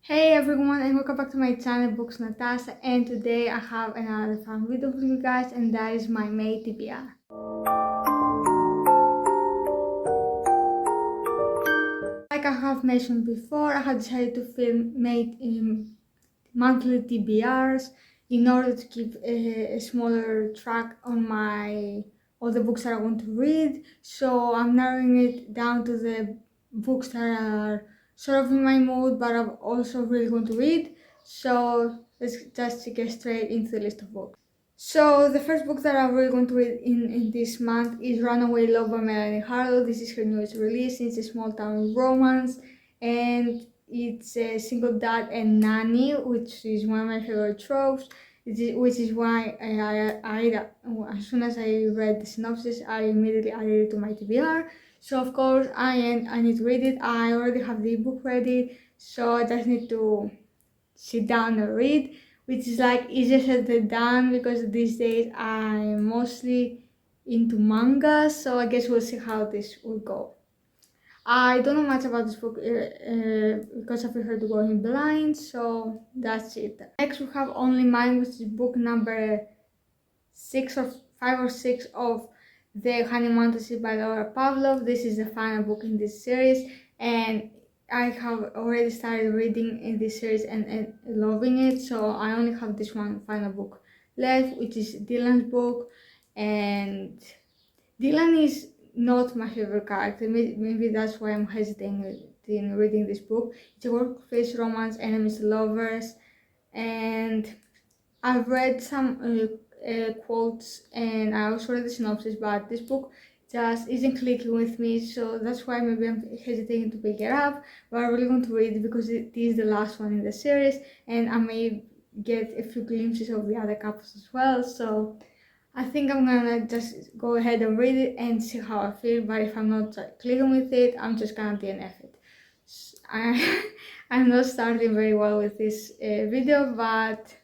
Hey everyone, and welcome back to my channel Books Natasa, and today I have another fun video for you guys, and that is my May TBR. Like I have mentioned before, I have decided to film monthly TBRs in order to keep a smaller track on all the books that I want to read. So I'm narrowing it down to the books that are sort of in my mood, but I'm also really going to read. So let's just get straight into the list of books. So the first book that I'm really going to read in this month is Runaway Love by Melanie Harlow. This is her newest release. It's a small town romance, and it's a single dad and nanny, which is one of my favorite tropes. Which is why as soon as I read the synopsis, I immediately added it to my TBR. So of course I need to read it. I already have the book ready, so I just need to sit down and read, which is like easier said than done because these days I'm mostly into manga, so I guess we'll see how this will go. I don't know much about this book because I prefer to go in blind, so that's it. Next we have Only Mine, which is book number 5 or 6 of the Honey Fantasy by Laura Pavlov. This is the final book in this series, and I have already started reading in this series and loving it, so I only have this one final book left, which is Dylan's book. And Dylan is not my favorite character. Maybe that's why I'm hesitating in reading this book. It's a workplace romance, enemies to lovers, and I've read some quotes and I also read the synopsis, but this book just isn't clicking with me, so that's why maybe I'm hesitating to pick it up. But I really want to read it because it is the last one in the series, and I may get a few glimpses of the other couples as well. So I think I'm gonna just go ahead and read it and see how I feel. But if I'm not clicking with it, I'm just gonna DNF it. I'm not starting very well with this video, but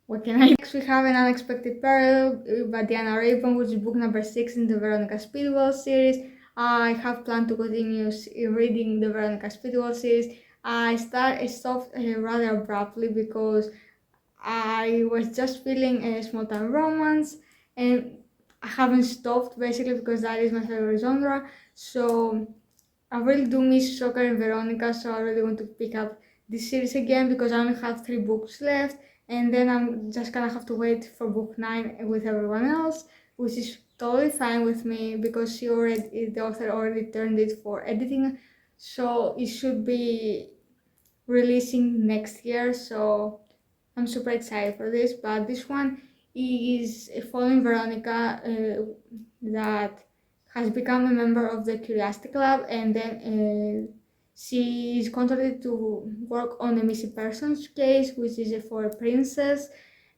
what can I? Next, we have An Unexpected Peril by Diana Raven, which is book number 6 in the Veronica Speedwell series. I have planned to continue reading the Veronica Speedwell series. I stopped rather abruptly because I was just feeling a small town romance, and I haven't stopped basically because that is my favorite genre. So I really do miss Soccer and Veronica, so I really want to pick up this series again because I only have 3 books left, and then I'm just gonna have to wait for book 9 with everyone else, which is totally fine with me because the author already turned it for editing, so it should be releasing next year. So I'm super excited for this. But this one is following Veronica that has become a member of the Curiosity Club, and then she is contracted to work on a missing persons case, which is for a princess,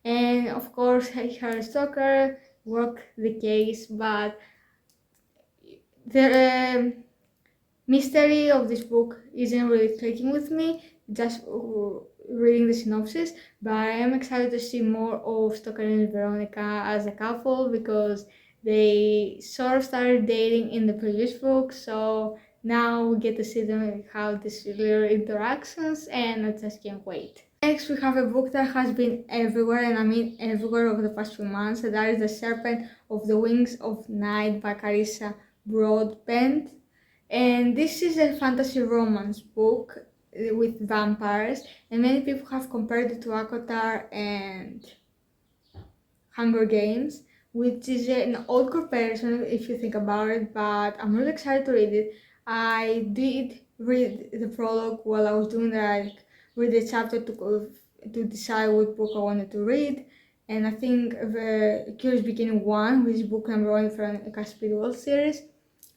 and of course her stalker work the case, but the mystery of this book isn't really clicking with me, just reading the synopsis, but I am excited to see more of Stoker and Veronica as a couple because they sort of started dating in the previous book, so now we get to see them how this little interactions, and I just can't wait. Next, we have a book that has been everywhere, and I mean everywhere over the past few months, and that is The Serpent of the Wings of Night by Carissa Broadbent. And this is a fantasy romance book with vampires, and many people have compared it to Avatar and Hunger Games, which is an old comparison if you think about it, but I'm really excited to read it. I did read the prologue while I was doing read the chapter to decide what book I wanted to read, and I think the Curious Beginning 1, which is book number 1 from the Caspian series.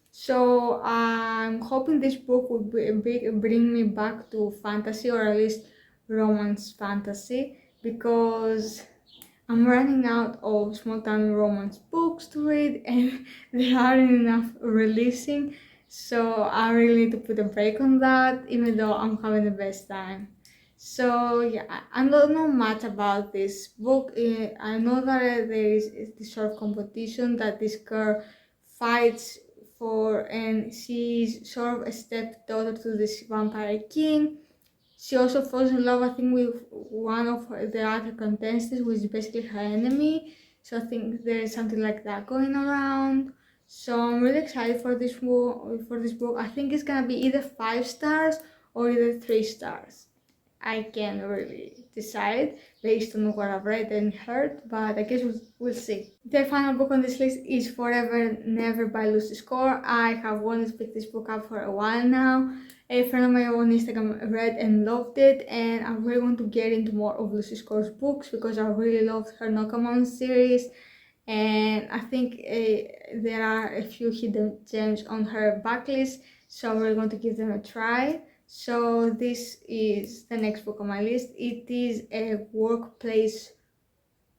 So I'm hoping this book will bring me back to fantasy, or at least romance fantasy, because I'm running out of small town romance books to read and there aren't enough releasing. So I really need to put a break on that, even though I'm having the best time. So yeah, I don't know much about this book. I know that there is this sort of competition that this girl fights for, and she's sort of a stepdaughter to this vampire king. She also falls in love, I think, with one of the other contestants, which is basically her enemy. So I think there is something like that going around. So I'm really excited for this book. I think it's gonna be either 5 stars or either 3 stars. I can't really decide based on what I've read and heard, but I guess we'll see. The final book on this list is Forever Never by Lucy Score. I have wanted to pick this book up for a while now. A friend of mine on Instagram read and loved it, and I really want to get into more of Lucy Score's books because I really loved her Nokamon series, and I think there are a few hidden gems on her backlist, so I'm really going to give them a try. So this is the next book on my list. It is a workplace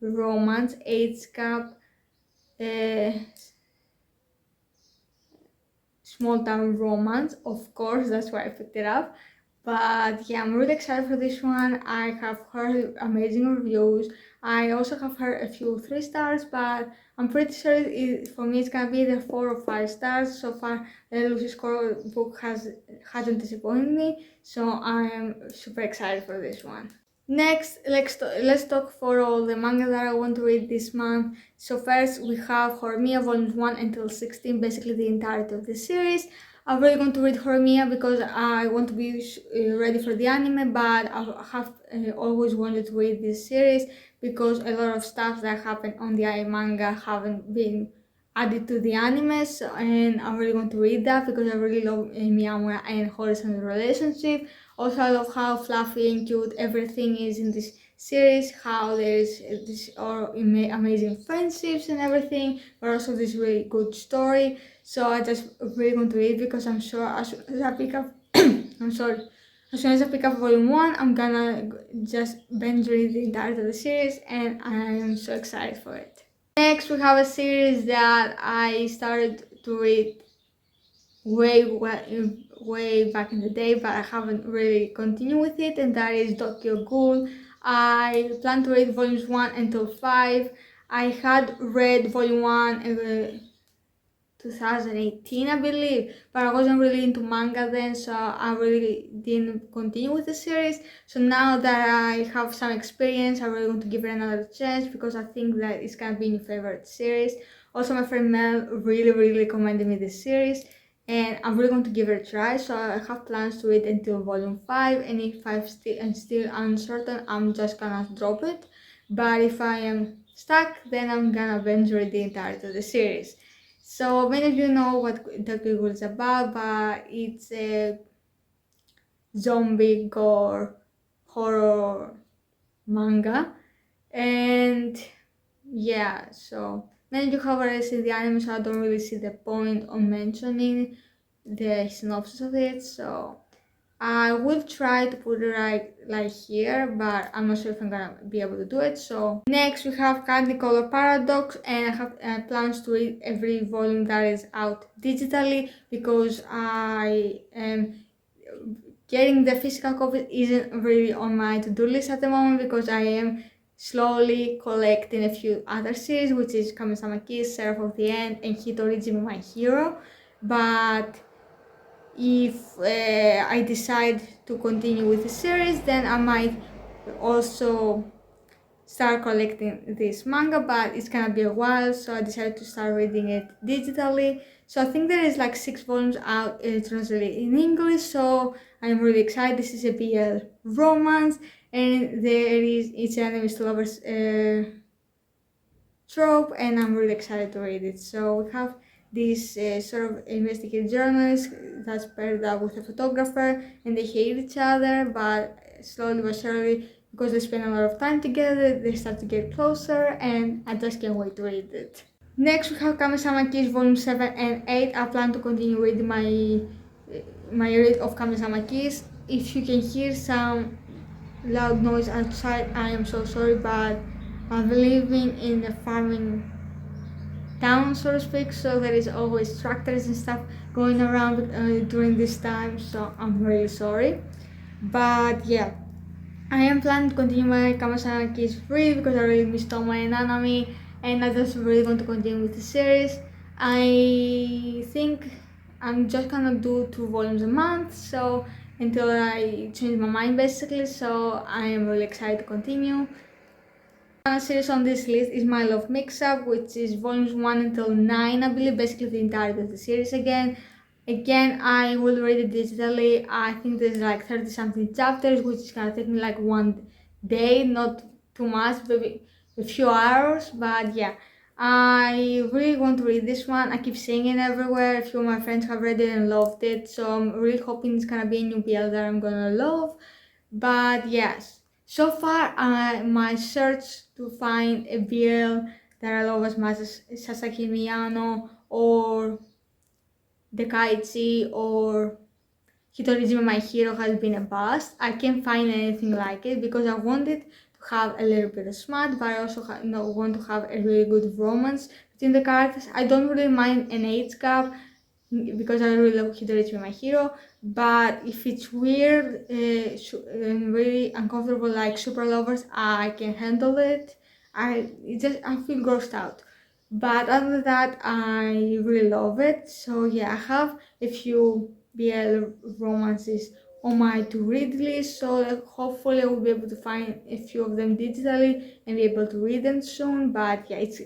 romance, age gap, small town romance. Of course, that's why I picked it up. But yeah, I'm really excited for this one. I have heard amazing reviews. I also have heard a few 3 stars, but I'm pretty sure for me it's gonna be either 4 or 5 stars. So far, the Lucy Score book hasn't disappointed me, so I am super excited for this one. Next, let's talk for all the manga that I want to read this month. So first we have Hermia volumes 1 until 16, basically the entirety of the series. I'm really going to read Hermia because I want to be ready for the anime, but I have always wanted to read this series because a lot of stuff that happened on the manga haven't been added to the animes, and I'm really going to read that because I really love Miyamura and Horizon's relationship. Also, I love how fluffy and cute everything is in this series, how there's this amazing friendships and everything, but also this really good story. So I just really want to read because I'm sure as soon as I pick up, I'm sorry, as soon as I pick up volume 1, I'm gonna just binge read the entirety of the series, and I am so excited for it. Next, we have a series that I started to read way back in the day, but I haven't really continued with it, and that is Tokyo Ghoul. I plan to read volumes 1 until 5. I had read volume 1 in 2018, I believe, but I wasn't really into manga then, so I really didn't continue with the series. So now that I have some experience, I really want to give it another chance because I think that it's gonna be my favorite series. Also, my friend Mel really recommended me this series, and I'm really going to give it a try. So I have plans to read until volume 5, and if I'm still uncertain, I'm just gonna drop it. But if I am stuck, then I'm gonna binge read the entirety of the series. So many of you know what Tokyo Ghoul is about, but it's a zombie gore horror manga, and yeah, so many of you have already seen the anime, so I don't really see the point on mentioning the synopsis of it. So I will try to put it like here, but I'm not sure if I'm gonna be able to do it. So next we have Candy Color Paradox, and I have plans to read every volume that is out digitally because I am getting the physical copy isn't really on my to-do list at the moment because I am slowly collecting a few other series, which is Kamisama Kiss, Seraph of the End, and Hitoriji My Hero. But if I decide to continue with the series, then I might also start collecting this manga, but it's gonna be a while, so I decided to start reading it digitally. So I think there is like 6 volumes out translated in English, so I'm really excited. This is a BL romance, and it's an enemies to lovers trope, and I'm really excited to read it. So we have this sort of investigative journalist that's paired up with a photographer, and they hate each other, but slowly but surely, because they spend a lot of time together, they start to get closer, and I just can't wait to read it. Next we have Kamisama Kiss volume 7 and 8. I plan to continue reading my read of Kamisama Kiss. If you can hear some loud noise outside, I am so sorry, but I'm living in a farming town, so to speak, so there is always tractors and stuff going around during this time, so I'm really sorry. But yeah, I am planning to continue my Kamisama Kiss free because I really miss Toma and Nanami, and I just really want to continue with the series. I think I'm just gonna do 2 volumes a month, so until I change my mind basically, so I am really excited to continue. The final series on this list is My Love Mix-Up, which is volumes 1 until 9, I believe, basically the entirety of the series again. I will read it digitally. I think there's like 30 something chapters, which is gonna take me like one day, not too much, maybe a few hours, but yeah. I really want to read this one. I keep seeing it everywhere. A few of my friends have read it and loved it, so I'm really hoping it's gonna be a new BL that I'm gonna love. But yes, so far my search to find a BL that I love as much as Sasaki Miyano or Dekaichi or Hitoriji My Hero has been a bust. I can't find anything like it because I wanted to have a little bit of smart, but I also want to have a really good romance between the characters. I don't really mind an age gap because I really love Hitoriji My Hero, but if it's weird and really uncomfortable like Super Lovers, I can handle it. I feel grossed out. But other than that, I really love it. So yeah, I have a few BL romances on my to read list, so hopefully I will be able to find a few of them digitally and be able to read them soon. But yeah, it's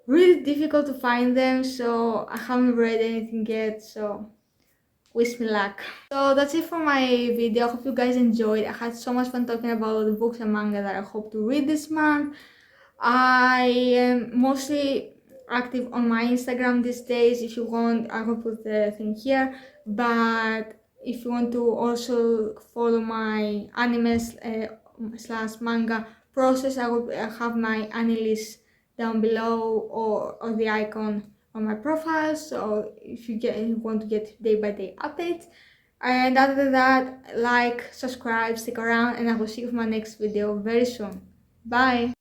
really difficult to find them, so I haven't read anything yet, so wish me luck. So that's it for my video. I hope you guys enjoyed. I had so much fun talking about all the books and manga that I hope to read this month. I am mostly active on my Instagram these days. If you want, I will put the thing here, but if you want to also follow my anime slash manga process, I will have my anilist down below or the icon on my profile, so if you want to get day by day updates. And other than that, like, subscribe, stick around, and I will see you for my next video very soon. Bye!